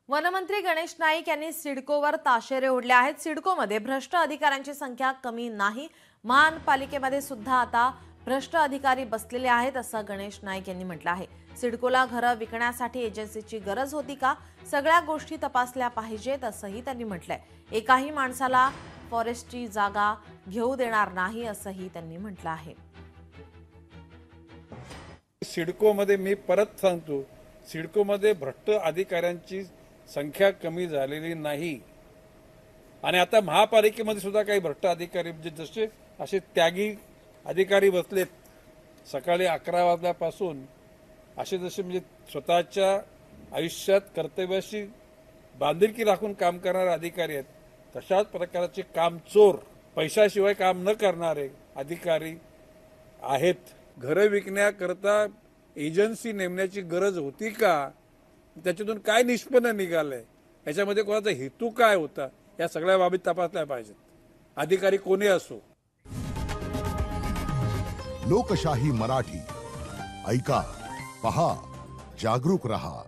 वनमंत्री गणेश नाईक यांनी सिडकोवर ताशेरे ओढले आहेत। सिडकोमध्ये भ्रष्ट अधिकाऱ्यांची संख्या कमी नाही, महानपालिकेमध्ये सुद्धा आता भ्रष्ट अधिकारी बसलेले आहेत असं गणेश नाईक यांनी म्हटलं आहे। सिडकोला घरं विकण्यासाठी एजन्सीची गरज होती का, सगळ्या गोष्टी तपासल्या पाहिजेत असंही त्यांनी म्हटलंय। एकाही माणसाला फॉरेस्टची जागा घेऊ देणार नाही असंही त्यांनी म्हटलं आहे। सिडकोमध्ये मी परत सांगतो, सिडकोमध्ये भ्रष्ट अधिकाऱ्यांची संख्या कमी झालेली नाही आणि आता महापालिकेमध्ये सुद्धा काही भ्रष्ट अधिकारी म्हणजे जसे असे त्यागी अधिकारी बसलेत। सकाळी 11 वाजल्यापासून असे जसे म्हणजे स्वतःच्या आयुष्यात कर्तव्याशी बांधिलकी राखून काम करणारे अधिकारी आहेत, तशाच प्रकारचे कामचोर पैशाशिवाय काम न करणारे अधिकारी आहेत। घरं विकण्याकरता एजन्सी नेमण्याची गरज होती का, त्याच्यातून काय निष्पन्न निघालंय, याच्यामध्ये कोणाचा हेतू काय होता, या सगळ्या बाबी तपासल्या पाहिजेत, अधिकारी कोणी असो। लोकशाही मराठी ऐका, पहा, जागरूक रहा।